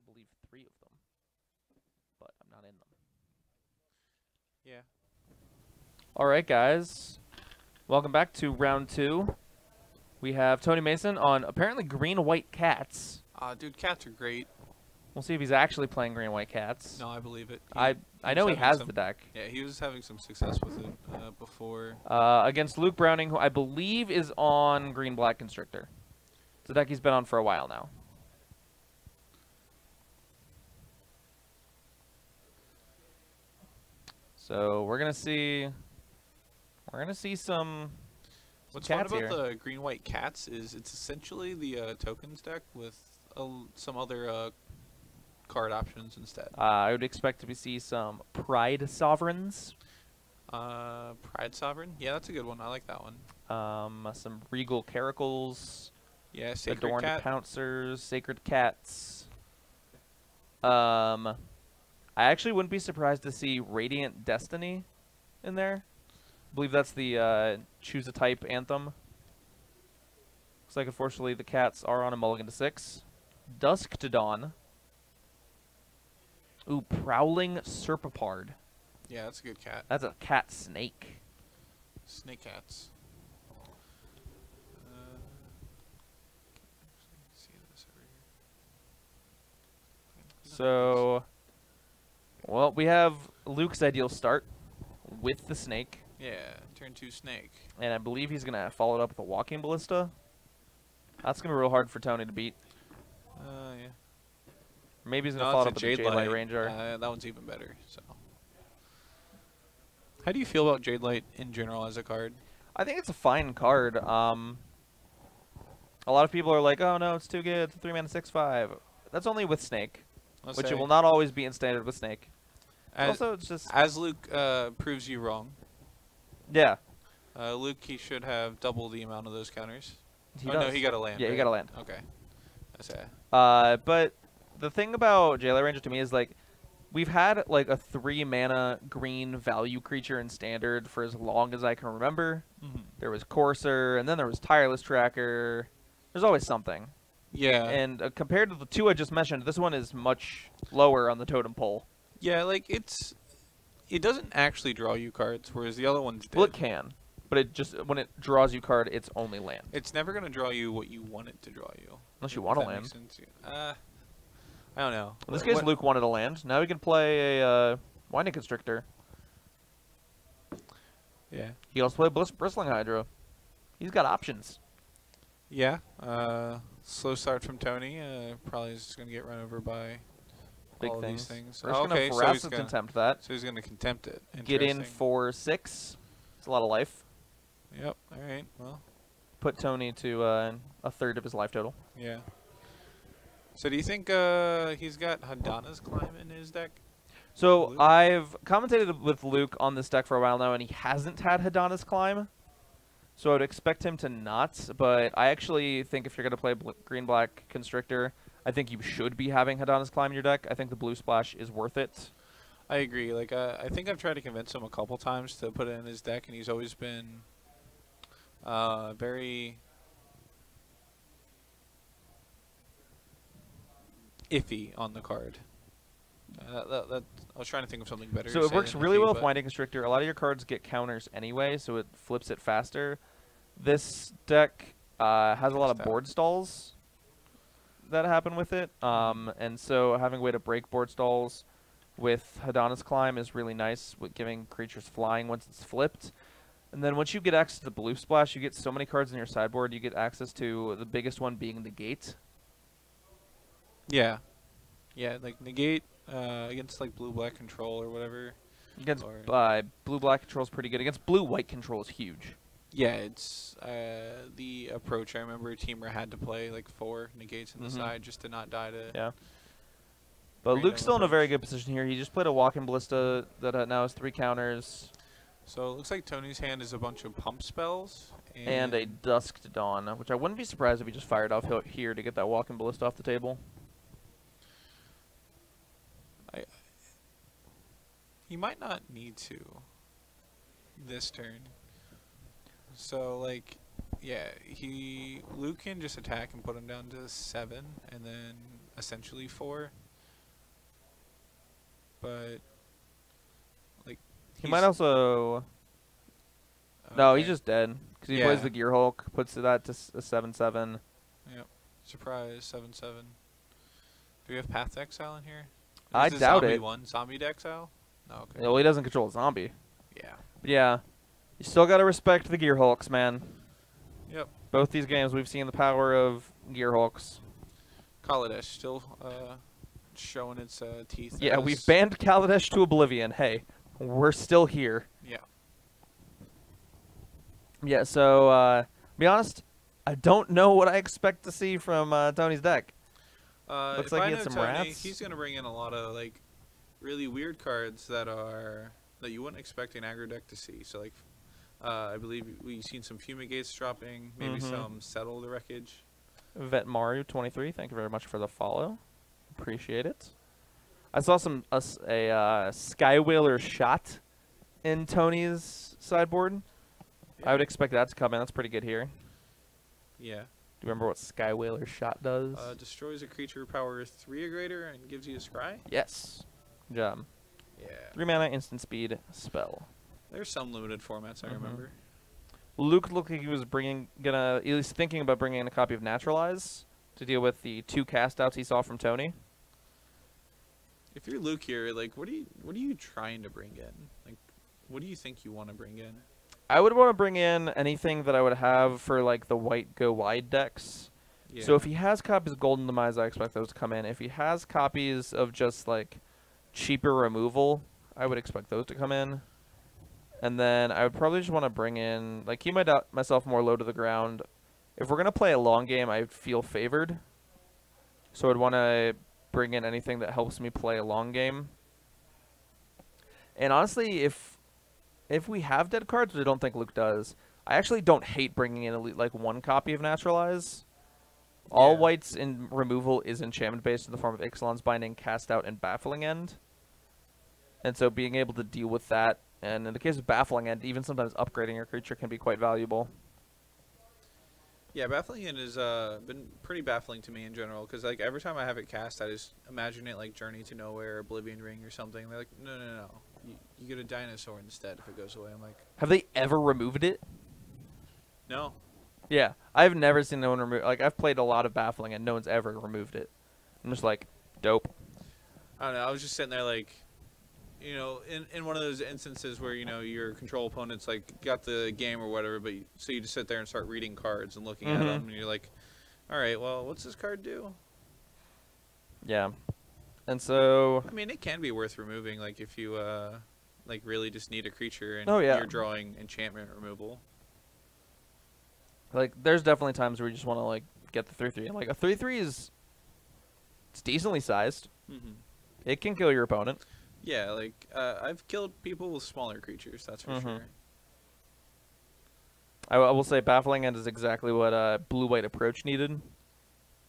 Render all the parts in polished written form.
believe 3 of them, but I'm not in them. Yeah. All right, guys. Welcome back to round 2. We have Tony Mason on apparently green-white cats. Dude, cats are great. We'll see if he's actually playing green-white cats. No, I believe it. I know he has the deck. Yeah, he was having some success with it before. Against Luke Browning, who I believe is on green-black Constrictor. It's a deck he's been on for a while now. So we're gonna see some. What's fun cats about here. the green-white cats is it's essentially the tokens deck with some other card options instead. I would expect to see some Pride Sovereigns. Pride Sovereign? Yeah, that's a good one. I like that one. Some Regal Caracals. Yeah, Sacred Adorned Cat. Pouncers, Sacred Cats. I actually wouldn't be surprised to see Radiant Destiny in there. I believe that's the Choose a Type anthem. Looks like, unfortunately, the cats are on a mulligan to 6. Dusk to Dawn. Ooh, Prowling Serpapard. Yeah, that's a good cat. That's a cat snake. Snake cats. See this over here. So, well, we have Luke's ideal start with the snake. Yeah, turn 2 snake. And I believe he's going to follow it up with a Walking Ballista. That's going to be real hard for Tony to beat. Yeah. Maybe he's going to follow it up with a Jade Light Ranger. That one's even better. So, how do you feel about Jade Light in general as a card? I think it's a fine card. A lot of people are like, oh no, it's too good. It's a 3-mana 6/5. That's only with Snake, which it will not always be in standard with Snake. Also, it's just as Luke proves you wrong. Yeah. Luke, he should have double the amount of those counters. He does. No, he got a land. Yeah, right? he got a land. Okay. That's it. But the thing about Jade Light Ranger to me is, like, we've had like a 3-mana green value creature in standard for as long as I can remember. There was Courser, and then there was Tireless Tracker. There's always something. Yeah. And compared to the 2 I just mentioned, this one is much lower on the totem pole. Yeah, like it doesn't actually draw you cards, whereas the other ones did. Well, it can, but it just when it draws you card, it's only land. It's never gonna draw you what you want it to draw you. Unless you want a land. I don't know. In this case, Luke wanted a land. Now we can play a Winding Constrictor. Yeah. He can also play Bristling Hydra. He's got options. Yeah. Slow start from Tony. Probably is just gonna get run over by Big all things. Of these things. We're just gonna harass and contempt that. So he's gonna contempt it. Get in for 6. It's a lot of life. Yep. All right. Well. Put Tony to a third of his life total. Yeah. So do you think he's got Hadana's Climb in his deck? So Luke? I've commentated with Luke on this deck for a while now, and he hasn't had Hadana's Climb. So I would expect him to not, but I actually think if you're going to play green-black Constrictor, I think you should be having Hadana's Climb in your deck. I think the blue splash is worth it. I agree. Like I think I've tried to convince him a couple times to put it in his deck, and he's always been very iffy on the card. I was trying to think of something better. So it works really well with Winding Constrictor. A lot of your cards get counters anyway, so it flips it faster. This deck has a lot of board stalls that happen with it, and so having a way to break board stalls with Hadana's Climb is really nice, with giving creatures flying once it's flipped. And then once you get access to the blue splash, you get so many cards in your sideboard. You get access to the biggest one being Negate. Yeah, yeah, like Negate against like blue-black control or whatever. Against blue-black control is pretty good. Against blue-white control is huge. Yeah, it's the approach. I remember Teamer had to play like 4 negates in the side just to not die to. Yeah. But Luke's still in a very good position here. He just played a Walking Ballista that now has 3 counters. So it looks like Tony's hand is a bunch of pump spells. And a Dusk to Dawn, which I wouldn't be surprised if he just fired off here to get that Walking Ballista off the table. He might not need to this turn. So, like, yeah, Luke can just attack and put him down to 7, and then essentially 4. but like He might also. No, he's just dead because he plays the Gear Hulk, puts that to a 7/7. Yep. Surprise, 7/7. Do we have Path to Exile in here? I doubt zombie it. Zombie to Exile? No, okay. Well, he doesn't control a zombie. Yeah. But yeah, you still gotta respect the Gear Hulks, man. Yep. Both these games, we've seen the power of Gear Hulks. Kaladesh still showing its teeth. Yeah, we've banned Kaladesh to oblivion. Hey, we're still here. Yeah. Yeah, so, to be honest, I don't know what I expect to see from Tony's deck. Looks like he had some rats. He's going to bring in a lot of, like, really weird cards that you wouldn't expect an aggro deck to see. So, like, I believe we've seen some Fumigates dropping, maybe some Settle the Wreckage. Vet Mario 23, thank you very much for the follow. Appreciate it. I saw a Skywhaler shot in Tony's sideboard. Yeah. I would expect that to come in. That's pretty good here. Yeah. Do you remember what Skywhaler shot does? Destroys a creature power 3 or greater and gives you a scry? Yes. Good job. Yeah. 3 mana, instant speed, spell. There's some limited formats I remember. Luke looked like he was at least thinking about bringing in a copy of Naturalize to deal with the 2 cast outs he saw from Tony. If you're Luke here, like, what are you trying to bring in? Like, what do you think you want to bring in? I would want to bring in anything that I would have for, like, the white go wide decks. Yeah. So if he has copies of Golden Demise, I expect those to come in. If he has copies of just, like, cheaper removal, I would expect those to come in. And then I would probably just want to bring in, like, keep myself more low to the ground. If we're going to play a long game, I feel favored. So I'd want to bring in anything that helps me play a long game. And honestly, if we have dead cards, which I don't think Luke does, I actually don't hate bringing in like 1 copy of Naturalize. Yeah. All whites in removal is enchantment based in the form of Ixalan's Binding, Cast Out, and Baffling End. And so being able to deal with that, and in the case of Baffling End, even sometimes upgrading your creature can be quite valuable. Yeah, Baffling End has been pretty baffling to me in general, because like every time I have it cast, I just imagine it like Journey to Nowhere, Oblivion Ring, or something. They're like, no. You get a dinosaur instead if it goes away. I'm like, have they ever removed it? No. Yeah, I've never seen no one remove. Like, I've played a lot of Baffling and no one's ever removed it. I'm just like, dope. I don't know. I was just sitting there like, you know, in one of those instances where, you know, your control opponent's like got the game or whatever, but so you just sit there and start reading cards and looking at them, and you're like, all right, well, what's this card do? Yeah. And so, I mean, it can be worth removing, like if you like really just need a creature and you're drawing enchantment removal. Like, there's definitely times where you just want to like get the 3/3, and like a 3/3 it's decently sized. It can kill your opponent. Yeah, like I've killed people with smaller creatures. That's for sure. I will say Baffling End is exactly what blue-white approach needed.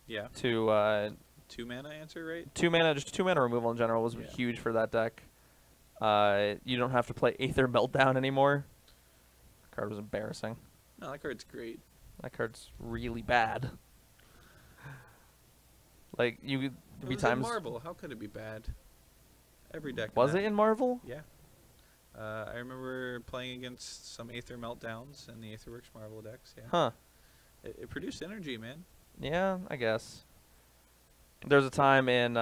Yeah. To 2 mana answer, right? 2 mana, just 2 mana removal in general was huge for that deck. You don't have to play Aether Meltdown anymore. That card was embarrassing. No, that card's great. That card's really bad. Like, you it was in Marvel. How could it be bad? Every deck. Was it in Marvel? Yeah. I remember playing against some Aether Meltdowns in the Aetherworks Marvel decks. Yeah. Huh. It produced energy, man. Yeah, I guess. There was a time in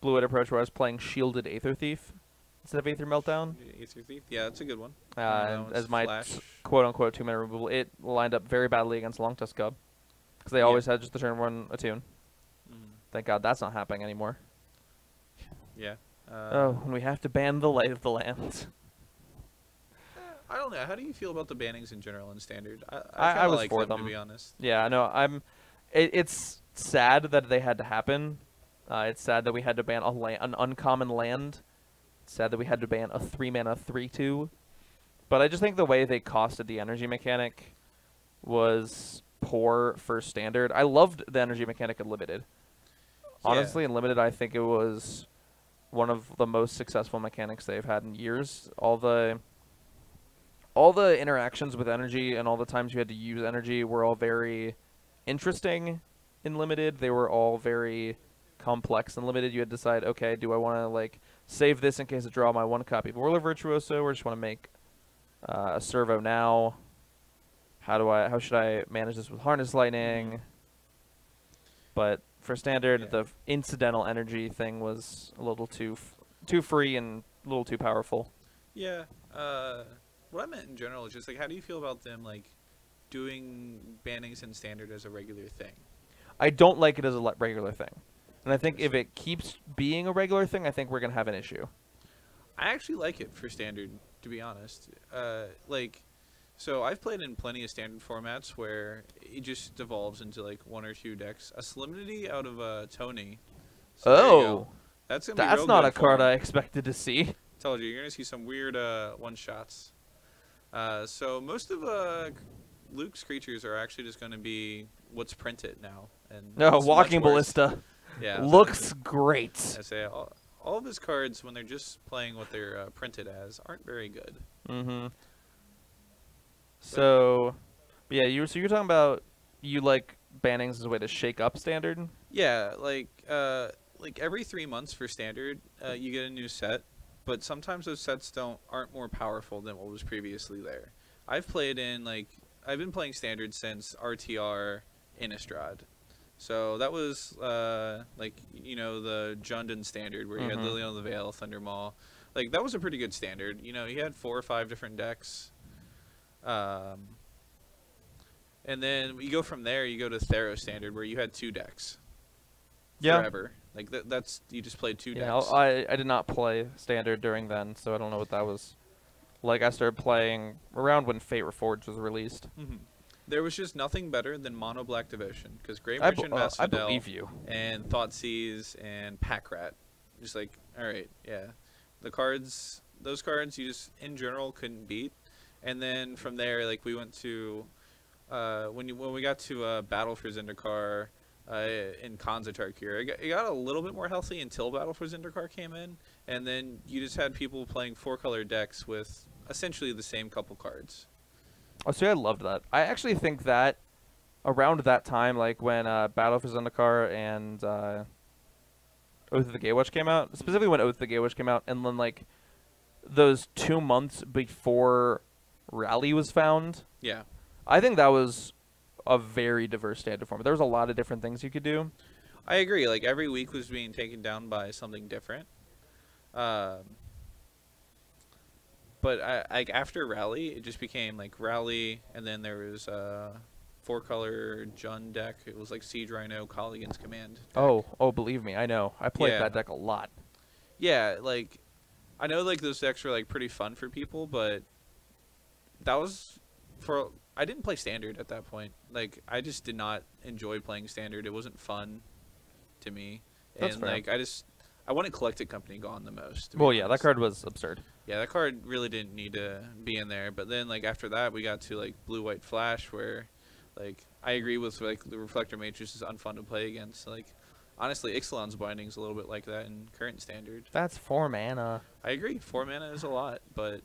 Blue-White Approach where I was playing Shielded Aether Thief instead of Aether Meltdown. Aether Thief? Yeah, that's a good one. As my quote-unquote 2-mana removal, it lined up very badly against Longtusk Cub because they always had just the turn 1 attune. Thank God that's not happening anymore. Yeah. When we have to ban the Light of the Land. I don't know. How do you feel about the bannings in general in Standard? I was like for them, to be honest. Yeah, no, it's sad that they had to happen. It's sad that we had to ban an uncommon land. It's sad that we had to ban a 3-mana 3/2. But I just think the way they costed the energy mechanic was poor for Standard. I loved the energy mechanic in Limited. Honestly, in Limited, I think it was one of the most successful mechanics they've had in years. All the interactions with energy and all the times you had to use energy were all very interesting in Limited. They were all very complex and limited, you had to decide, okay, do I want to like save this in case I draw my 1 copy of Whirler Virtuoso, or just want to make a servo now? How should I manage this with Harness Lightning? But for standard, the incidental energy thing was a little too free and a little too powerful. Yeah. What I meant in general is just like, how do you feel about them like doing bannings in standard as a regular thing? I don't like it as a regular thing, and I think if it keeps being a regular thing, I think we're gonna have an issue. I actually like it for standard, to be honest. So I've played in plenty of standard formats where it just devolves into like 1 or 2 decks. A Solemnity out of Tony. So that's gonna be real not good a card for him. I expected to see. Told you, you're gonna see some weird one-shots. So most of Luke's creatures are actually just gonna be what's printed now. And No, it's Walking much worse. Ballista. Yeah, Looks great. I say all of his cards, when they're just playing what they're printed as, aren't very good. Mm-hmm. So, yeah, you're talking about you like bannings as a way to shake up standard? Yeah, like every 3 months for standard, you get a new set, but sometimes those sets aren't more powerful than what was previously there. I've been playing standard since RTR Innistrad. So that was the Jundon standard where you had Liliana of the Veil, Thundermaw. Like that was a pretty good standard. You know, he had 4 or 5 different decks. And then you go from there, you go to Theros standard where you had 2 decks. Yeah. Forever. Like that's you just played 2 Yeah, decks. I did not play standard during then, so I don't know what that was. Like I started playing around when Fate Reforged was released. There was just nothing better than Mono Black Devotion because Grey Merchant I believe you. and Thoughtseize and Packrat. Just like, all right, yeah. Those cards you just in general couldn't beat. And then from there, like we went to when we got to Battle for Zendikar in Khans of Tarkir, it got a little bit more healthy until Battle for Zendikar came in, and then you just had people playing 4-color decks with essentially the same couple cards. Oh, see, I loved that. I actually think that around that time, like when Battle for Zendikar and Oath of the Gatewatch came out, specifically when Oath of the Gatewatch came out, and then like those 2 months before Rally was found. Yeah. I think that was a very diverse standard format. There was a lot of different things you could do. I agree. Like every week was being taken down by something different. But like after Rally, it just became like Rally, and then there was 4-color Jund deck. It was like Siege Rhino, Colligan's Command deck. Oh, believe me, I know. I played that deck a lot. Yeah, like I know like those decks were like pretty fun for people, but that was I didn't play standard at that point. Like I just did not enjoy playing standard. It wasn't fun to me. That's and fair. like I wanted Collected Company gone the most. Well, yeah, that card was absurd. Yeah, that card really didn't need to be in there. But then like after that, we got to like Blue White Flash, where like I agree with like the Reflector Matrix is unfun to play against. Like honestly, Ixalan's Binding's a little bit like that in current standard. That's 4 mana. I agree, 4 mana is a lot, but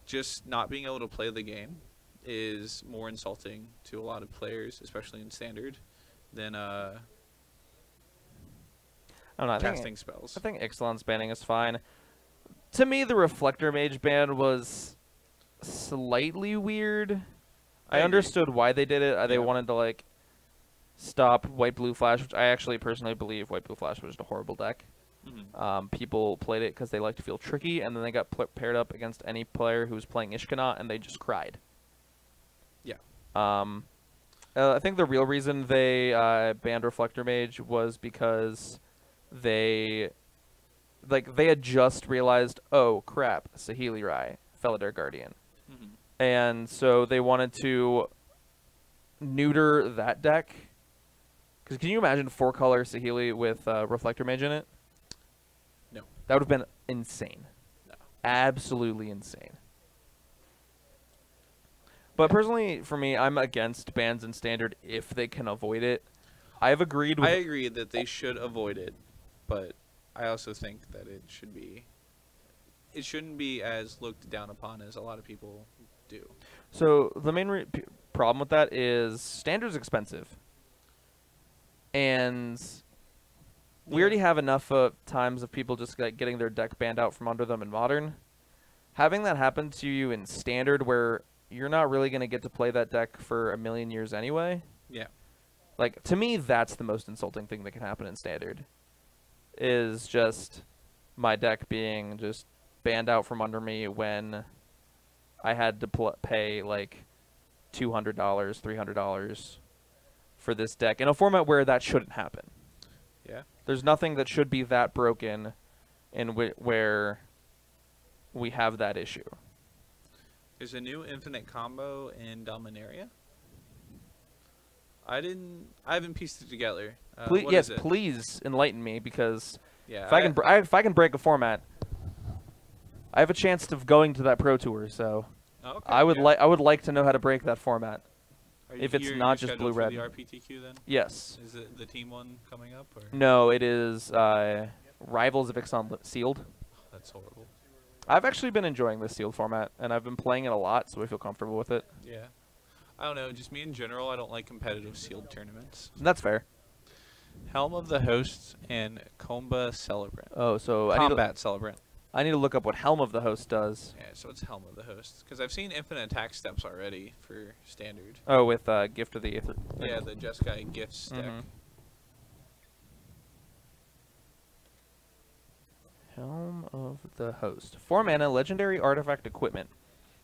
just not being able to play the game is more insulting to a lot of players, especially in standard, than casting spells. I think Ixalan's banning is fine. To me, the Reflector Mage ban was slightly weird. I understood why they did it. They wanted to like stop White Blue Flash, which I actually personally believe White Blue Flash was just a horrible deck. People played it because they like to feel tricky, and then they got paired up against any player who was playing Ishkanah, and they just cried. Yeah. I think the real reason they banned Reflector Mage was because they had just realized, oh crap, Saheeli Rai, Felidar Guardian, and so they wanted to neuter that deck. Because can you imagine 4-color Saheeli with Reflector Mage in it? No. That would have been insane. No. Absolutely insane. But personally, for me, I'm against bans in standard if they can avoid it. I agree that they should avoid it, but I also think that it shouldn't be as looked down upon as a lot of people do. So the main problem with that is standard's expensive. And we already have enough times of people just like getting their deck banned out from under them in Modern. Having that happen to you in Standard, where you're not really going to get to play that deck for a million years anyway. Yeah. Like, to me, that's the most insulting thing that can happen in Standard. Is just my deck being just banned out from under me when I had to pay like $200, $300 for this deck in a format where that shouldn't happen. Yeah. There's nothing that should be that broken in where we have that issue. There's a new infinite combo in Dominaria. I haven't pieced it together. Please enlighten me, because yeah, if I can break a format, I have a chance of going to that Pro Tour. So okay, I would like to know how to break that format. If it's not just blue blue-red. The RPTQ then? Yes. Is it the team one coming up? Or? No, it is Rivals of Ixalan sealed. That's horrible. I've actually been enjoying this sealed format, and I've been playing it a lot, so I feel comfortable with it. Yeah. I don't know, just me in general, I don't like competitive sealed tournaments. That's fair. Helm of the Host and Comba Celebrant. Oh, so Combat Celebrant. I need to look up what Helm of the Host does. Yeah, so it's Helm of the Host. Because I've seen infinite attack steps already for Standard. Oh, with Gift of the Aether. Yeah, the Jeskai Gifts deck. Helm of the Host. 4 mana, legendary artifact equipment.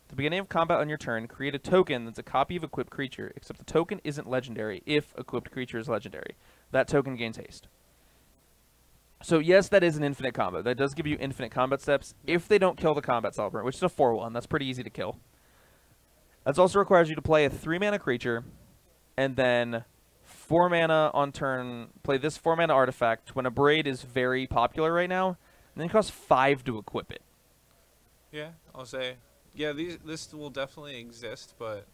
At the beginning of combat on your turn, create a token that's a copy of equipped creature, except the token isn't legendary if equipped creature is legendary. That token gains haste. So yes, that is an infinite combo. That does give you infinite combat steps if they don't kill the Combat Celebrant, which is a 4/1. That's pretty easy to kill. That also requires you to play a 3-mana creature, and then 4 mana on turn, play this 4 mana artifact when a Braid is very popular right now, and then it costs 5 to equip it. Yeah, I'll say. Yeah, this will definitely exist, but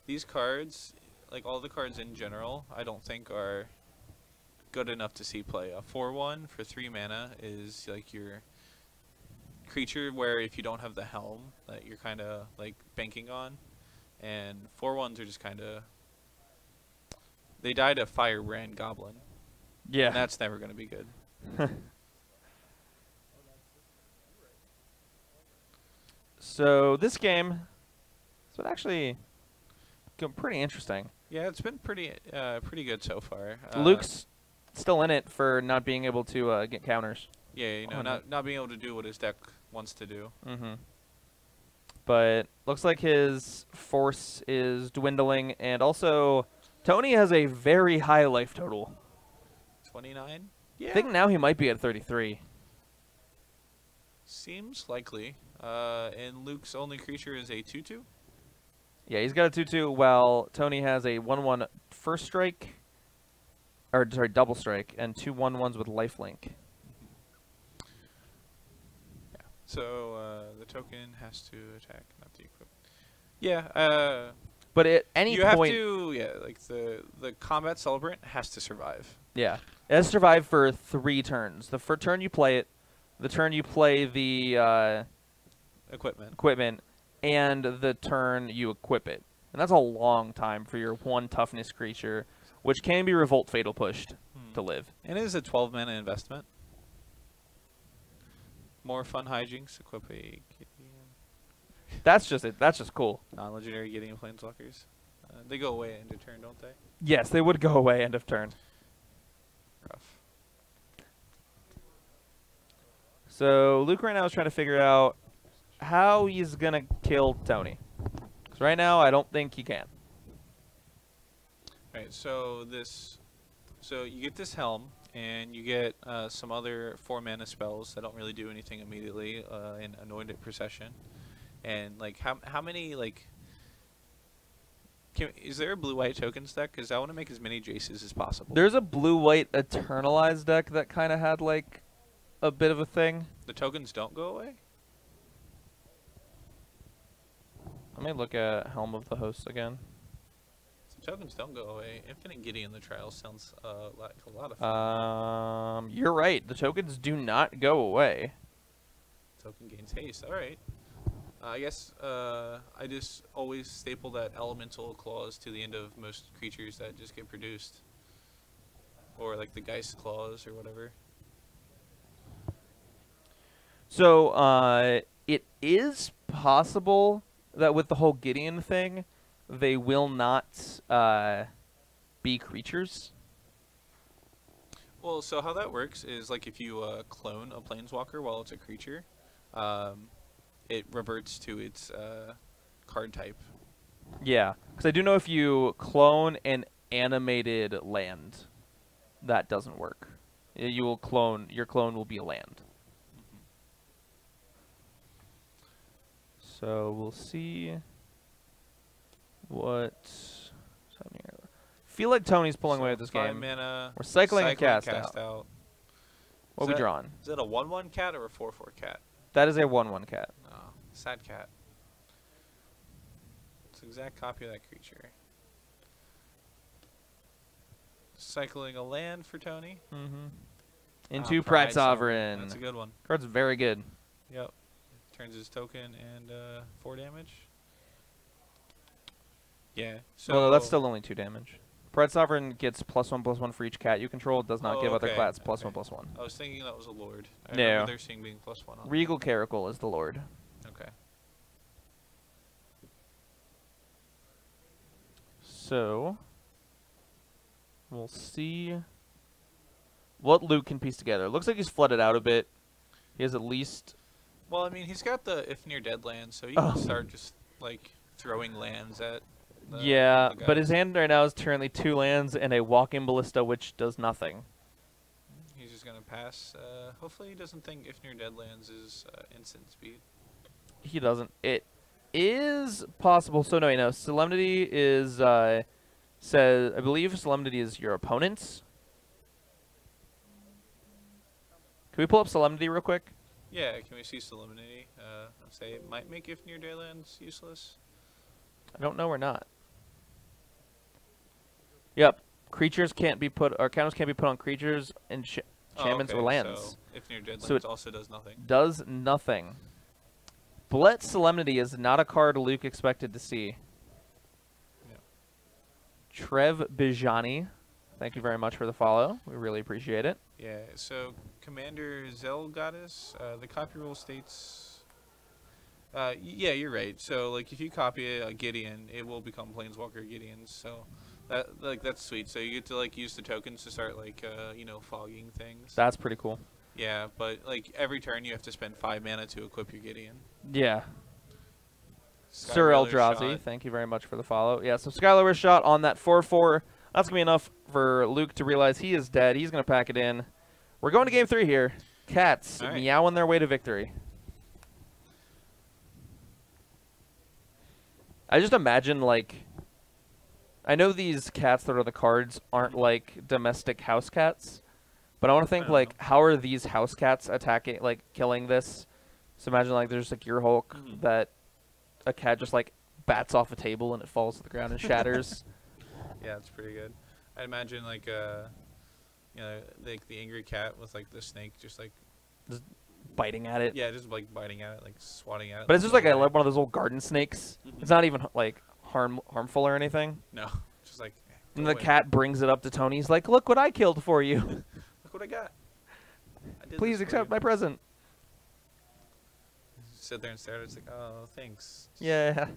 these cards, like all the cards in general, I don't think are good enough to see play. A 4/1 for 3 mana is like your creature where if you don't have the Helm that you're kind of like banking on, and 4/1s are just kind of, they died a Firebrand Goblin. Yeah. And that's never going to be good. So this game has been actually pretty interesting. Yeah, it's been pretty good so far. Luke's still in it for not being able to get counters. Yeah, you know, not being able to do what his deck wants to do. But looks like his force is dwindling, and also Tony has a very high life total. 29? Yeah. I think now he might be at 33. Seems likely. And Luke's only creature is a 2/2? Yeah, he's got a 2/2, while Tony has a 1/1 first strike, or sorry, double strike, and 2 1/1s with lifelink. Yeah. So the token has to attack, not the equip. Yeah. But at any point, you have to, like the Combat Celebrant has to survive. Yeah, it has to survive for 3 turns. The first turn you play it, the turn you play the equipment, and the turn you equip it. And that's a long time for your 1 toughness creature, which can be Revolt Fatal pushed to live. And it is a 12 mana investment. More fun hijinks, equip a Gideon. That's just it. That's just cool. Non-legendary Gideon Planeswalkers. They go away end of turn, don't they? Yes, they would go away end of turn. Rough. So Luke right now is trying to figure out how he's going to kill Tony. Because right now, I don't think he can. Right, so you get this Helm, and you get some other 4 mana spells that don't really do anything immediately in Anointed Procession. And like how many like is there a blue-white tokens deck? Because I want to make as many Jaces as possible. There's a blue-white Eternalized deck that kind of had like a bit of a thing. The tokens don't go away? Let me look at Helm of the Host again. The tokens don't go away. Infinite Gideon the Trial sounds like a lot of fun. You're right. The tokens do not go away. Token gains haste. All right. I guess I just always staple that elemental clause to the end of most creatures that just get produced. Or like the Geist clause or whatever. So it is possible that with the whole Gideon thing, they will not be creatures. Well, so how that works is like if you clone a planeswalker while it's a creature, it reverts to its card type. Yeah, because I do know if you clone an animated land, that doesn't work. You will clone, your clone will be a land. So we'll see what's happening here. Feel like Tony's pulling away with this game. Mana, We're cycling a cast out. What are we drawing? Is it a 1/1 cat or a 4/4 cat? That is a 1/1 cat. Oh, sad cat. It's an exact copy of that creature. Cycling a land for Tony. Mm-hmm. Into Pride Sovereign. That's a good one. Card's very good. Yep. Turns his token and 4 damage. Yeah. So Well, that's still only 2 damage. Pride Sovereign gets +1/+1 for each cat you control. It does not give other cats +1/+1. I was thinking that was a lord. I No. remember there seeing being +1 on Regal Caracal is the lord. Okay. So we'll see what Luke can piece together. Looks like he's flooded out a bit. He has at least... Well, I mean, he's got the if near dead land, so you can start just, like, throwing lands at yeah, the but his hand right now is currently 2 lands and a Walking Ballista, which does nothing. He's just going to pass. Hopefully he doesn't think if near dead lands is instant speed. He doesn't. It is possible. So, no, you know, Solemnity is... says, I believe Solemnity is your opponent's. Can we pull up Solemnity real quick? Yeah, can we see Solemnity? Let's say it might make if near dead lands useless. I don't know or not. Yep. Creatures can't be put, or counters can't be put on creatures, enchantments, or lands. So if near dead So lands also does nothing. Does nothing. Bullet Solemnity is not a card Luke expected to see. Yeah. Trev Bijani, thank you very much for the follow. We really appreciate it. Yeah, so Commander Zelgoddess, the copy rule states... yeah, you're right. So, like, if you copy a Gideon, it will become Planeswalker Gideons. So, that's sweet. So you get to, like, use the tokens to start, like, you know, fogging things. That's pretty cool. Yeah, but, like, every turn you have to spend 5 mana to equip your Gideon. Yeah. Sir Eldrazi, thank you very much for the follow. Yeah, so Skylar's shot on that 4/4. That's going to be enough for Luke to realize he is dead. He's going to pack it in. We're going to game 3 here. Cats meowing their way to victory. I just imagine, like, I know these cats that are the cards aren't, like, domestic house cats, but I want to think, like, how are these house cats attacking, like, killing this? So imagine, like, there's, like, your Hulk that a cat just, like, bats off a table and it falls to the ground and shatters. Yeah, it's pretty good. I imagine, like, you know, like, the angry cat with, like, the snake just, like... Just biting at it. Yeah, just, like, biting at it, like, swatting at it. But it's just, like, one of those old garden snakes. It's not even, like, harmful or anything. No, just, like... And the cat brings it up to Tony. He's like, look what I killed for you. Look what I got. Please accept my present. Sit there and stare at it. It's like, oh, thanks. Just yeah.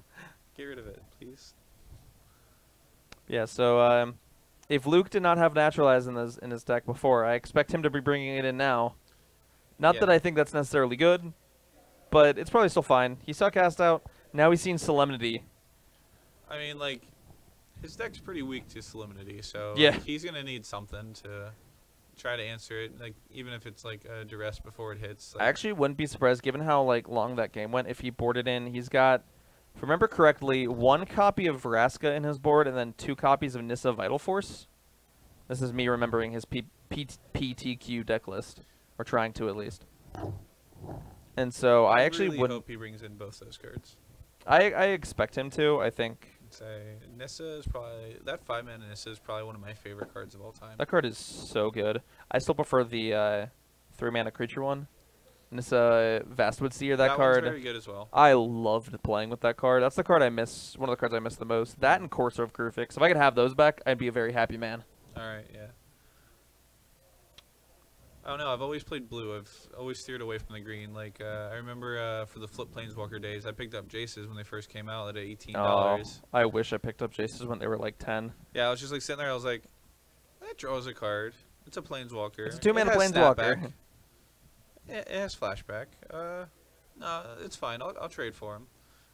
get rid of it, please. Yeah, so if Luke did not have Naturalize in his deck before, I expect him to be bringing it in now. Not that I think that's necessarily good, but it's probably still fine. He saw Cast Out. Now he's seen Solemnity. I mean, like, his deck's pretty weak to Solemnity, so yeah. Like, he's going to need something to try to answer it, like, even if it's, like, a duress before it hits. Like, I actually wouldn't be surprised, given how, like, long that game went, if he boarded in. He's got, if I remember correctly, 1 copy of Vraska in his board and then 2 copies of Nissa Vital Force. This is me remembering his PPTQ deck list. Or trying to, at least. And so I actually really would hope he brings in both those cards. I expect him to. I think I'd say Nissa is probably... That 5-mana Nissa is probably one of my favorite cards of all time. that card is so good. I still prefer the 3-mana creature one. Nissa Vastwood Seer, that card. One's very good as well. I loved playing with that card. That's the card I miss. One of the cards I miss the most. That and Courser of Krufix. If I could have those back, I'd be a very happy man. All right, yeah. I don't know. I've always played blue. I've always steered away from the green. Like I remember for the flip planeswalker days, I picked up Jaces when they first came out at $18. Oh, I wish I picked up Jaces when they were like 10. Yeah, I was just like sitting there. I was like, that draws a card. It's a planeswalker. It's a 2-mana It has planeswalker. snapback. It has flashback. No, it's fine. I'll trade for him.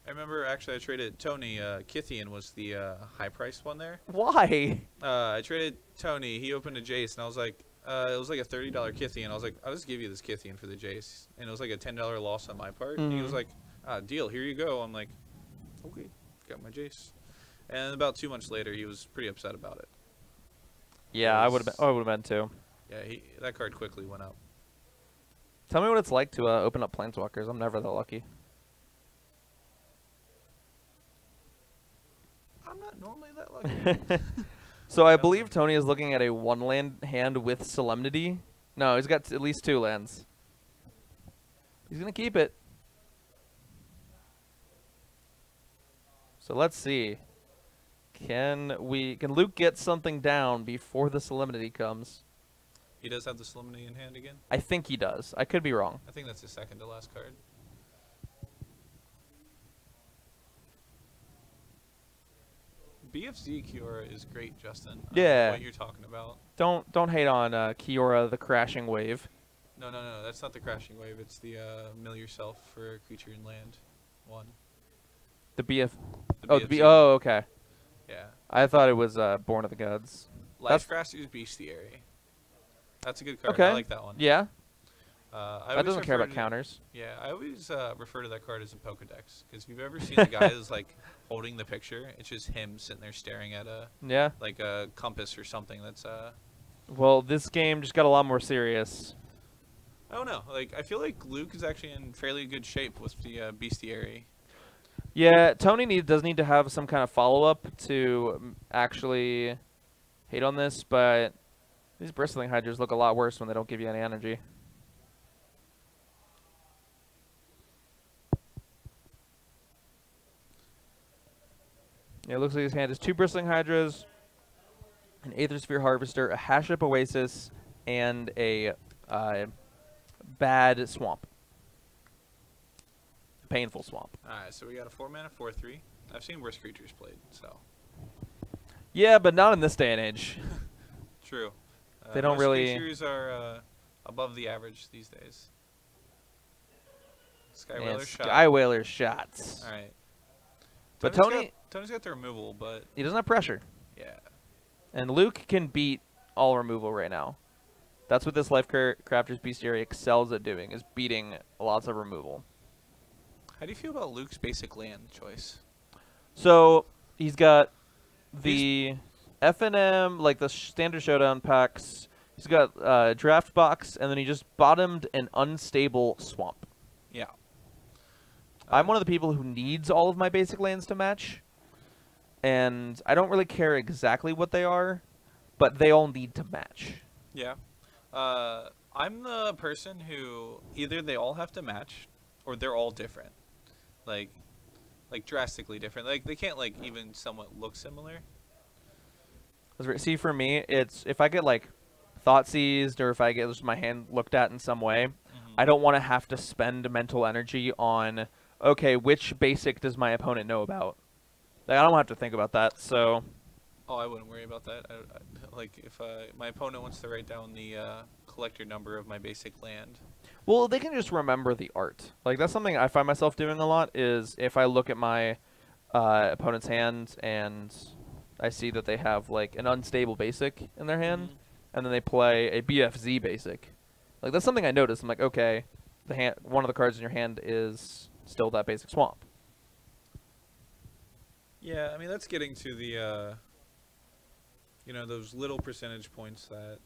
I remember actually I traded Tony. Kithian was the high-priced one there. Why? I traded Tony. He opened a Jace, and I was like, it was like a $30 Kithian. I was like, I'll just give you this Kithian for the Jace. And it was like a $10 loss on my part. And he was like, deal, here you go. I'm like, okay, got my Jace. And about 2 months later, he was pretty upset about it. Yeah, I would have been too. Yeah, that card quickly went up. Tell me what it's like to open up planeswalkers. I'm never that lucky. I'm not normally that lucky. So I believe Tony is looking at a 1-land hand with Solemnity. No, he's got at least 2 lands. He's going to keep it. So let's see. Can Luke get something down before the Solemnity comes? He does have the Solemnity in hand again? I think he does. I could be wrong. I think that's his second to last card. BFZ Kiora is great, Justin. Yeah. What you're talking about. Don't hate on Kiora the Crashing Wave. No, that's not the Crashing Wave. It's the mill yourself for a creature in land. 1. The BF. The Oh, okay. Yeah. I thought it was Born of the Gods. Lifecaster's Bestiary. That's a good card. Okay. I like that one. Yeah. That doesn't care about counters. Yeah, I always refer to that card as a Pokedex, because if you've ever seen the guy who's like holding the picture, it's just him sitting there staring at like a compass or something. That's Well, this game just got a lot more serious. I don't know. Like I feel like Luke is actually in fairly good shape with the Bestiary. Yeah, Tony does need to have some kind of follow-up to actually hate on this, but these Bristling Hydras look a lot worse when they don't give you any energy. Yeah, it looks like his hand is 2 Bristling Hydras, an Aethersphere Harvester, a Hash-Up Oasis, and a bad Swamp. Painful Swamp. Alright, so we got a 4-mana 4/3. I've seen worse creatures played, so. Yeah, but not in this day and age. True. They don't most really. Creatures are above the average these days. Skywhaler shot. Skywhaler shots. All right. But Tony's got the removal, but he doesn't have pressure. Yeah. And Luke can beat all removal right now. That's what this Crafter's Bestiary excels at doing, is beating lots of removal. How do you feel about Luke's basic land choice? So he's got the FNM, like the standard showdown packs. He's got draft box, and then he just bottomed an unstable swamp. Yeah. I'm one of the people who needs all of my basic lands to match, and I don't really care exactly what they are, but they all need to match. Yeah. I'm the person who either they all have to match, or they're all different. Like drastically different. Like they can't like even somewhat look similar. See, for me, it's if I get like thought seized or if I get just my hand looked at in some way, I don't want to have to spend mental energy on, okay, which basic does my opponent know about? Like, I don't have to think about that, so. Oh, I wouldn't worry about that. Like, if my opponent wants to write down the collector number of my basic land. Well, they can just remember the art. Like, that's something I find myself doing a lot, is if I look at my opponent's hand and I see that they have, like, an unstable basic in their hand, and then they play a BFZ basic. Like, that's something I notice. I'm like, okay, one of the cards in your hand is still that basic swamp. Yeah, I mean, that's getting to the, those little percentage points that...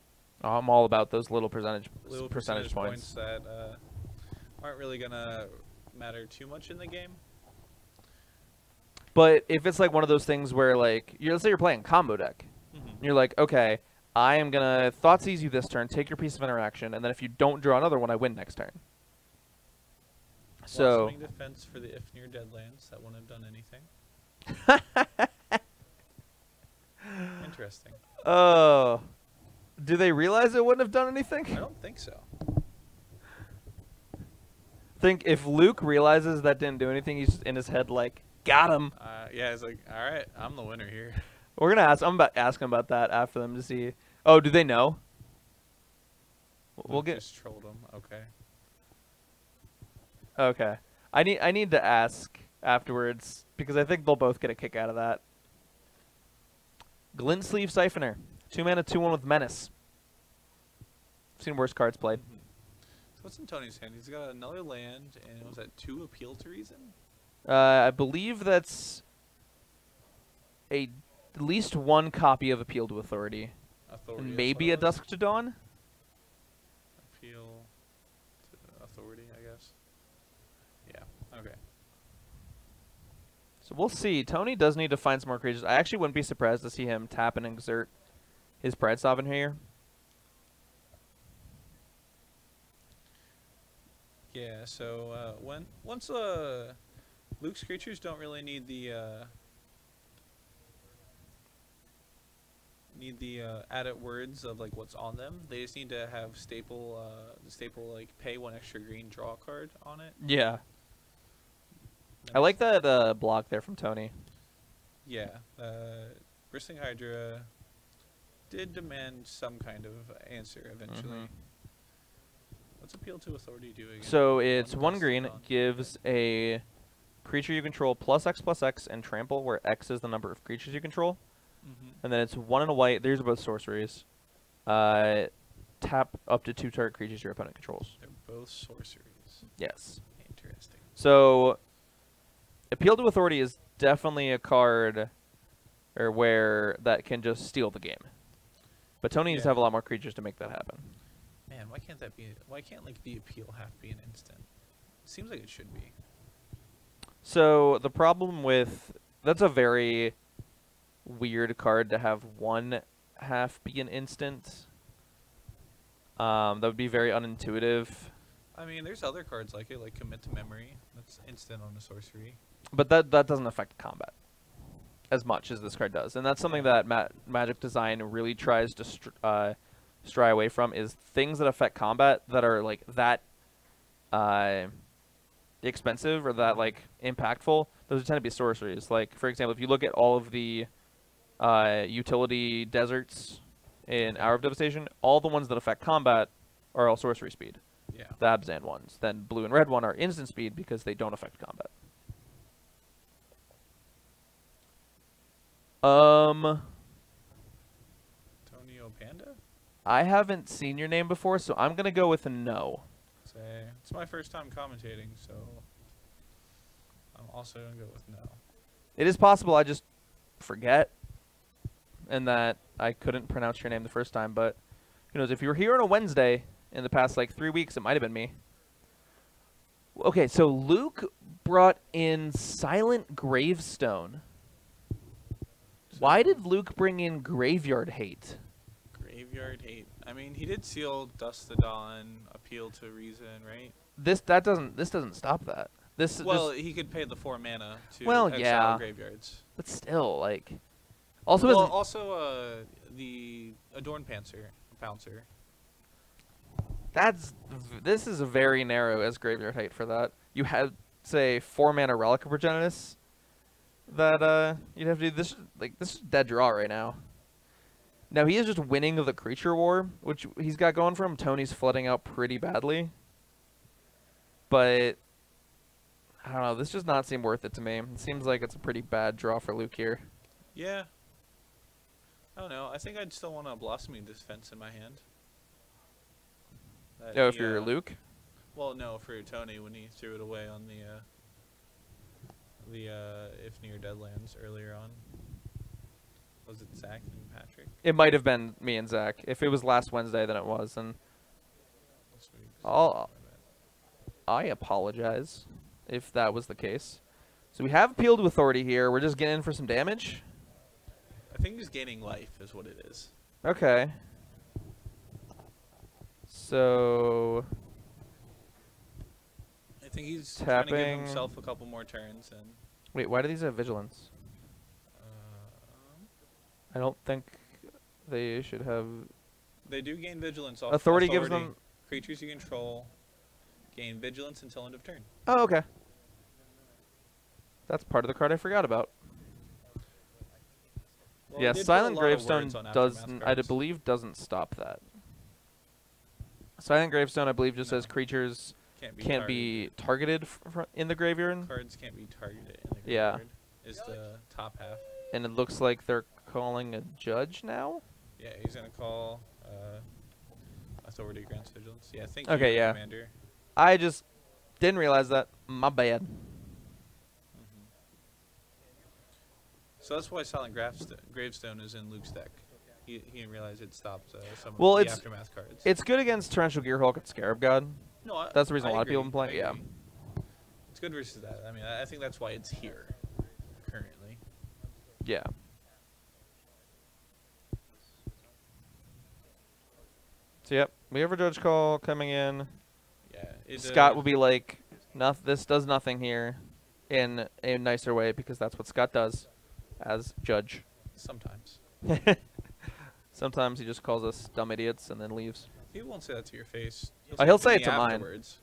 Oh, I'm all about those little percentage points that aren't really going to matter too much in the game. But if it's like one of those things where, like, let's say you're playing combo deck, and you're like, okay, I am going to Thoughtseize you this turn, take your piece of interaction, and then if you don't draw another one, I win next turn. So. Blossoming Defense for the if near dead lands that wouldn't have done anything. Interesting. Oh. Do they realize it wouldn't have done anything? I don't think so. Think if Luke realizes that didn't do anything, he's just in his head like, got him. Yeah, he's like, all right, I'm the winner here. We're gonna ask. I'm about asking about that after them to see. Oh, do they know? We'll Luke get. just trolled him. Okay. Okay. I need to ask afterwards because I think they'll both get a kick out of that. Glint Sleeve Siphoner. 2-mana, 2/1 with Menace. I've seen worse cards played. So what's in Tony's hand? He's got another land, and was that 2 Appeal to Reason? I believe that's at least 1 copy of Appeal to Authority. And maybe a Dusk to Dawn? Appeal to Authority, I guess. Yeah, okay. So we'll see. Tony does need to find some more creatures. I actually wouldn't be surprised to see him tap and exert his Pride Sovereign here. Yeah, so once Luke's creatures don't really need the added words of like what's on them. They just need to have the staple like pay 1 extra green, draw a card on it. Yeah. I like that block there from Tony. Yeah, Bristling Hydra did demand some kind of answer eventually. What's Appeal to Authority do again? So it's 1 green, gives a creature you control +X/+X and trample, where X is the number of creatures you control. And then it's 1 and a white. These are both sorceries. Tap up to 2 target creatures your opponent controls. They're both sorceries. Yes. Interesting. So Appeal to Authority is definitely a card or where that can just steal the game. But Tony needs to have a lot more creatures to make that happen. Man, why can't that be? Why can't like the appeal have to be an instant? It seems like it should be. So the problem with that's a very weird card to have 1 half be an instant. That would be very unintuitive. I mean, there's other cards like it, like Commit to Memory. That's instant on a sorcery. But that doesn't affect combat as much as this card does, and that's something that Magic Design really tries to stray away from, is things that affect combat that are like that expensive or that like impactful. Those tend to be sorceries. Like for example, if you look at all of the utility deserts in Hour of Devastation, all the ones that affect combat are all sorcery speed. Yeah. The Abzan ones. Then blue and red one are instant speed because they don't affect combat. Tonio Panda? I haven't seen your name before, so I'm gonna go with a no. It's my first time commentating, so I'm also gonna go with no. It is possible I just forget, and that I couldn't pronounce your name the first time. But who knows? If you were here on a Wednesday in the past like 3 weeks, it might have been me. Okay, so Luke brought in Silent Gravestone. Why did Luke bring in Graveyard Hate? Graveyard Hate. I mean, he did seal Dust to Dawn, Appeal to Reason, right? This doesn't stop that. He could pay the 4 mana to exile graveyards. But still, like, the Adorn Pouncer. This is a very narrow as Graveyard Hate for that. You had say 4 mana Relic of Progenitus that you'd have to do this. Like, this is dead draw right now. Now he is just winning the creature war, which he's got going for him. Tony's flooding out pretty badly, but I don't know. This does not seem worth it to me. It seems like it's a pretty bad draw for Luke here. Yeah. I don't know. I think I'd still want a Blossoming Defense in my hand. If you're Luke? Well, no, for Tony when he threw it away on the If Near Deadlands earlier on. Was it Zach and Patrick? It might have been me and Zach. If it was last Wednesday, then it was. And I apologize if that was the case. So we have Appeal to Authority here. We're just getting in for some damage. I think he's gaining life is what it is. Okay. So I think he's tapping. trying to give himself a couple more turns. And wait, why do these have Vigilance? I don't think they should have They do gain vigilance off Authority gives them... Creatures you control gain vigilance until end of turn. Oh, okay. That's part of the card I forgot about. Well, yeah, they did Silent put a lot of Gravestone words on does, Aftermath I cards. believe, doesn't stop that. Silent Gravestone, I believe, just says creatures can't be targeted in the graveyard. Cards can't be targeted in the Yeah. graveyard. Is the top half. And it looks like they're calling a judge now? Yeah, he's gonna call Authority grants vigilance. Yeah, thank Okay, you, yeah. Commander. I just didn't realize that. My bad. So that's why Silent Gravestone is in Luke's deck. He didn't realize it stopped some Well, of the it's Aftermath cards. It's good against Torrential Gearhulk and Scarab God. No, That's the reason I a lot of people agree, have been playing. I Yeah. agree. It's good versus that. I mean, I think that's why it's here currently. Yeah. So yep, we have a judge call coming in. Yeah. Scott will be like, this does nothing here, in a nicer way, because that's what Scott does as judge. Sometimes. Sometimes he just calls us dumb idiots and then leaves. He won't say that to your face. He'll say it to mine. afterwards.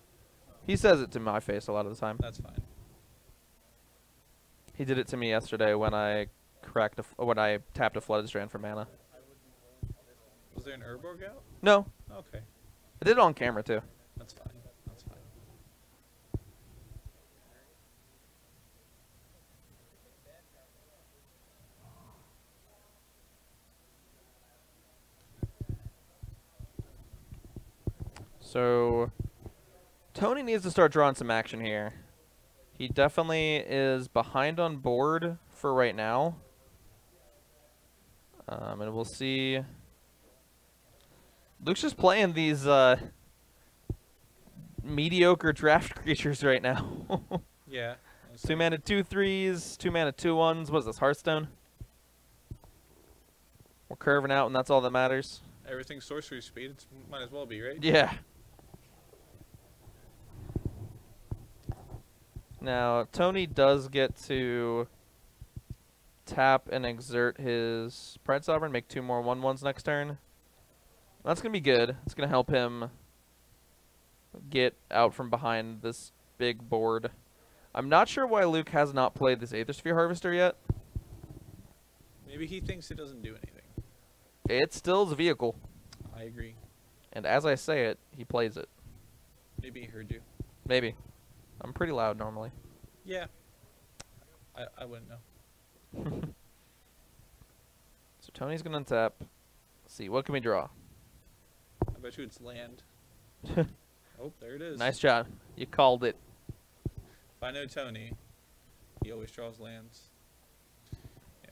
He says it to my face a lot of the time. That's fine. He did it to me yesterday when I when I tapped a Flooded Strand for mana. Was there an Urborg out? No, Okay. I did it on camera too. That's fine. That's fine. So, Tony needs to start drawing some action here. He definitely is behind on board for right now. And we'll see. Luke's just playing these mediocre draft creatures right now. Yeah. 2 mana 2/3s, 2 mana 2/1s. What is this, Hearthstone? We're curving out, and that's all that matters. Everything sorcery speed. It might as well be, right? Yeah. Now, Tony does get to tap and exert his Pride Sovereign, make 2 more 1/1s next turn. That's going to be good. It's going to help him get out from behind this big board. I'm not sure why Luke has not played this Aether Sphere Harvester yet. Maybe he thinks it doesn't do anything. It still is a vehicle. I agree. And as I say it, he plays it. Maybe he heard you. Maybe. I'm pretty loud normally. Yeah. I wouldn't know. So Tony's going to tap. Let's see, what can we draw? I bet you it's land. Oh, there it is. Nice job. You called it. If I know Tony, he always draws lands. Yeah.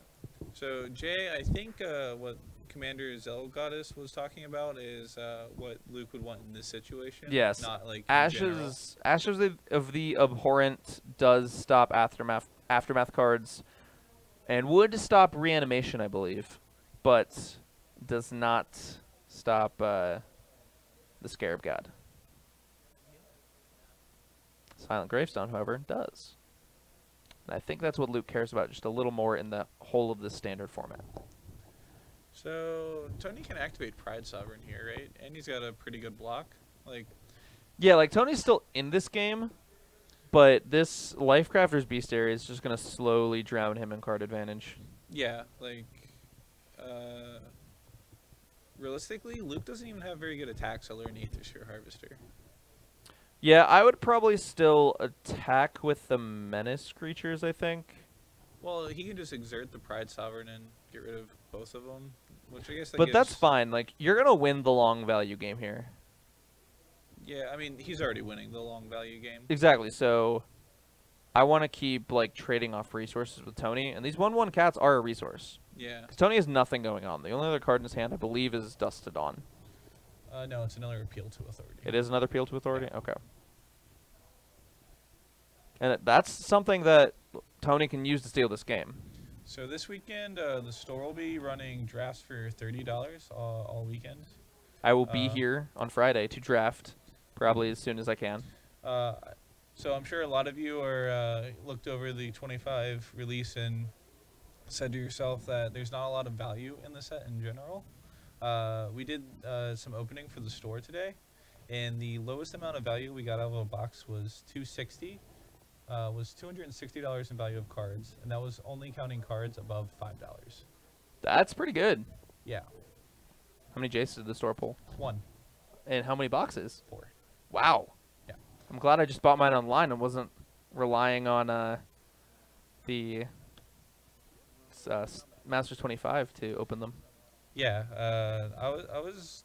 So, Jay, I think what Commander Zell Goddess was talking about is what Luke would want in this situation. Yes. Not like in general. Ashes of the Abhorrent does stop aftermath cards, and would stop reanimation, I believe, but does not stop the Scarab God. Silent Gravestone, however, does. And I think that's what Luke cares about just a little more in the whole of this standard format. So, Tony can activate Pride Sovereign here, right? And he's got a pretty good block. Like, yeah, like Tony's still in this game, but this Lifecrafter's Bestiary is just going to slowly drown him in card advantage. yeah, like, realistically, Luke doesn't even have very good attacks other than Aether Sphere Harvester. Yeah, I would probably still attack with the Menace creatures, I think. Well, he can just exert the Pride Sovereign and get rid of both of them, which I guess that But gives... that's fine. Like, you're going to win the long value game here. Yeah, I mean, he's already winning the long value game. Exactly. So I want to keep, like, trading off resources with Tony. And these 1/1 cats are a resource. Yeah. Because Tony has nothing going on. The only other card in his hand, I believe, is Dust to Dawn. No, it's another appeal to authority. It is another appeal to authority? Okay. And that's something that Tony can use to steal this game. So this weekend, the store will be running drafts for $30 all weekend. I will be here on Friday to draft, probably as soon as I can. So I'm sure a lot of you are looked over the 25 release and said to yourself that there's not a lot of value in the set in general. We did some opening for the store today, and the lowest amount of value we got out of a box was $260. Was $260 in value of cards, and that was only counting cards above $5. That's pretty good. Yeah. How many Jaces did the store pull? 1. And how many boxes? 4. Wow. Yeah. I'm glad I just bought mine online and wasn't relying on the Masters 25 to open them. Yeah. I was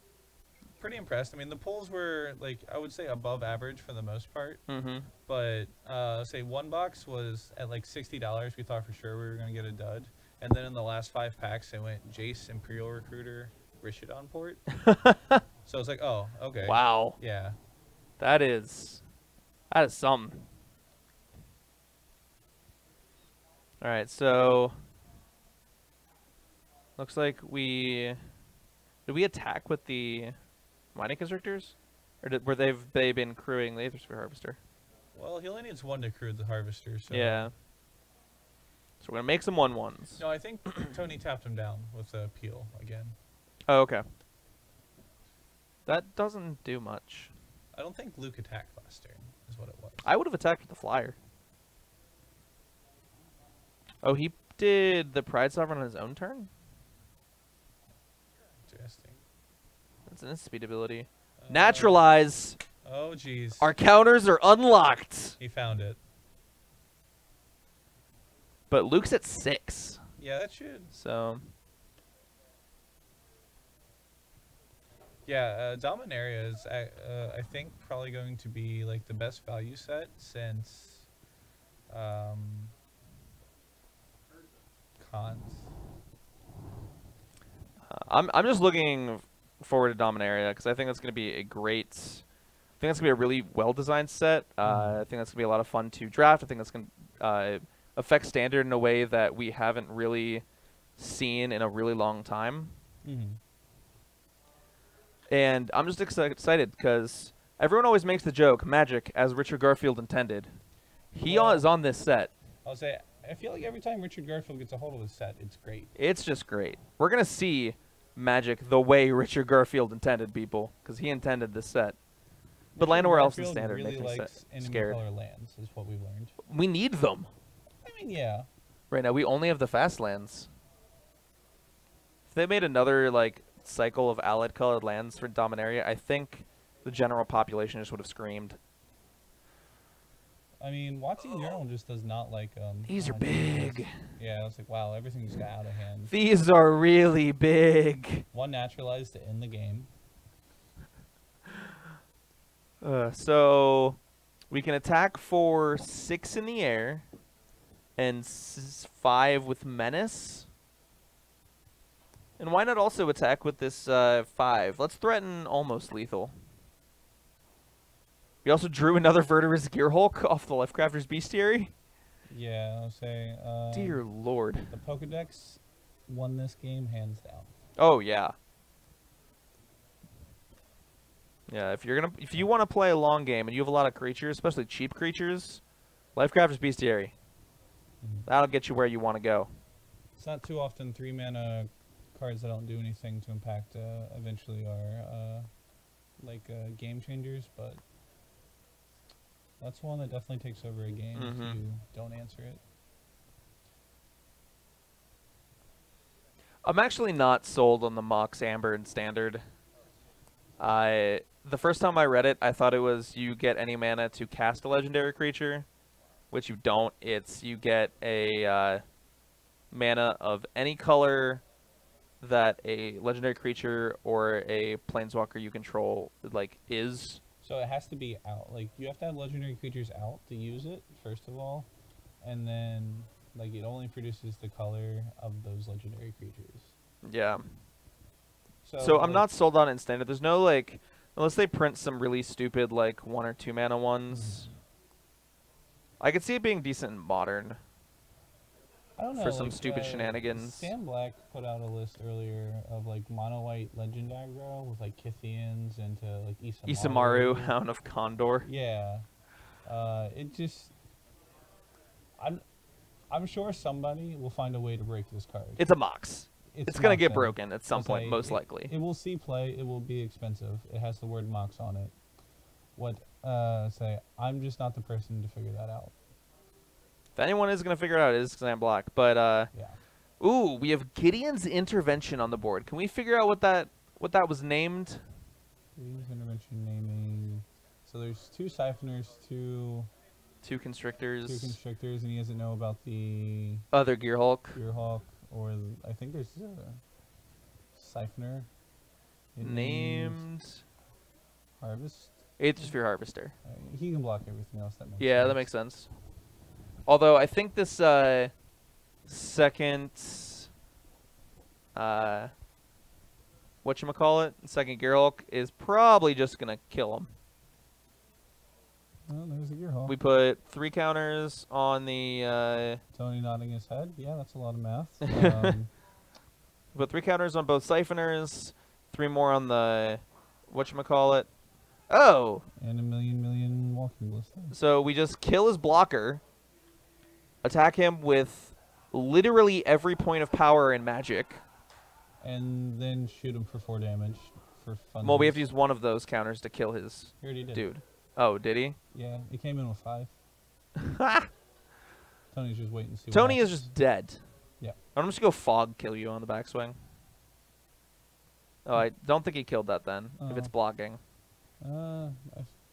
pretty impressed. I mean, the pulls were, like, I would say above average for the most part. Mm-hmm. But say one box was at like $60. We thought for sure we were going to get a dud. And then in the last 5 packs, it went Jace, Imperial Recruiter, Rishidon Port. So it's like, oh, okay. Wow. Yeah. That is something. All right, so looks like did we attack with the mining constrictors, or were they been crewing the Aethersphere Harvester? Well, he only needs 1 to crew the Harvester. So. Yeah. So we're gonna make some 1/1s. No, I think Tony tapped him down with a peel again. Oh, okay. That doesn't do much. I don't think Luke attacked last turn, is what it was. I would have attacked with the flyer. Oh, he did the Pride Sovereign on his own turn? Interesting. That's an instant speed ability. Naturalize! Oh, jeez. Our counters are unlocked! He found it. But Luke's at 6. Yeah, that should. So... Yeah, Dominaria is, I think, probably going to be like the best value set since Cons. I'm just looking forward to Dominaria because I think that's going to be a great. I think that's going to be a really well designed set. I think that's going to be a lot of fun to draft. I think that's going to affect Standard in a way that we haven't really seen in a really long time. Mm-hmm. And I'm just excited because everyone always makes the joke, Magic, as Richard Garfield intended. He is on this set. I'll say, I feel like every time Richard Garfield gets a hold of his set, it's great. It's just great. We're going to see Magic the way Richard Garfield intended, people, because he intended this set. But land nowhere else in Standard really makes me likes scared. color lands, is what we've learned. We need them. I mean, yeah. Right now, we only have the fast lands. If they made another, like, cycle of allied colored lands for Dominaria, I think the general population just would have screamed. I mean, Watson Journal just does not like These are big. Yeah, I was like, wow, everything just got out of hand. These are really big. 1 naturalized to end the game. So we can attack for 6 in the air and 5 with Menace. And why not also attack with this 5? Let's threaten almost lethal. We also drew another Verteris Gearhulk off the Lifecrafter's Bestiary. Yeah, I'll say. Dear Lord. The Pokedex won this game hands down. Oh yeah. Yeah, if you want to play a long game and you have a lot of creatures, especially cheap creatures, Lifecrafter's Bestiary. That'll get you where you want to go. It's not too often 3-mana cards that don't do anything to impact eventually are game changers, but that's one that definitely takes over a game if you don't answer it. I'm actually not sold on the Mox Amber in Standard. The first time I read it, I thought it was you get any mana to cast a legendary creature, which you don't. It's you get a mana of any color that a legendary creature or a planeswalker you control is. So it has to be out. Like, you have to have legendary creatures out to use it, first of all, and then it only produces the color of those legendary creatures. Yeah. So I'm not sold on it in Standard. There's no unless they print some really stupid 1 or 2 mana ones. I could see it being decent in Modern. I don't know, for some stupid shenanigans. Sam Black put out a list earlier of mono white legend aggro with Kithians into Isamaru, Hound of Condor. Yeah. It just I'm sure somebody will find a way to break this card. It's a Mox. It's gonna mocked get in. broken at some I'll point, say most likely. It will see play. It will be expensive. It has the word mocks on it. What say? I'm just not the person to figure that out. If anyone is gonna figure it out, it is because I'm black. But Yeah. ooh, we have Gideon's Intervention on the board. Can we figure out what that was named? Use intervention naming. So there's 2 siphoners, two Constrictors. constrictors, and he doesn't know about the Other Gearhulk. Gearhawk, or I think there's a siphoner. Named Harvest. Aethersphere Harvester. He can block everything else. That makes Yeah, sense. that makes sense. Although I think this second whatchamacallit, second Gearhulk is probably just gonna kill him. Oh, there's a Gearhawk. We put 3 counters on the Tony nodding his head. Yeah, that's a lot of math. we put 3 counters on both siphoners, 3 more on the whatchamacallit. Oh! And a million walking ballistas. So we just kill his blocker, attack him with literally every point of power in Magic. And then shoot him for 4 damage for fun. Well, we have to use one of those counters to kill his He already did. dude. Oh, did he? Yeah, it came in with 5. Tony's just waiting to see. Tony what is just dead. Yeah. I'm just gonna go fog kill you on the backswing. Oh, I don't think he killed that then. If it's blocking, I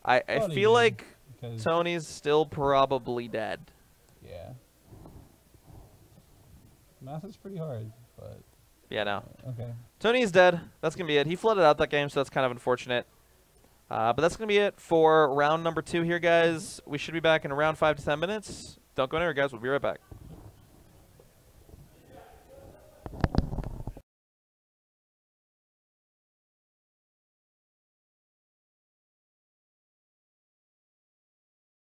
I thought he feel did, like because Tony's still probably dead. yeah, math is pretty hard, but Yeah, no. okay. Tony's dead. That's gonna be it. He flooded out that game, so that's kind of unfortunate. But that's gonna be it for round number 2 here, guys. We should be back in around 5 to 10 minutes. Don't go anywhere, guys. We'll be right back.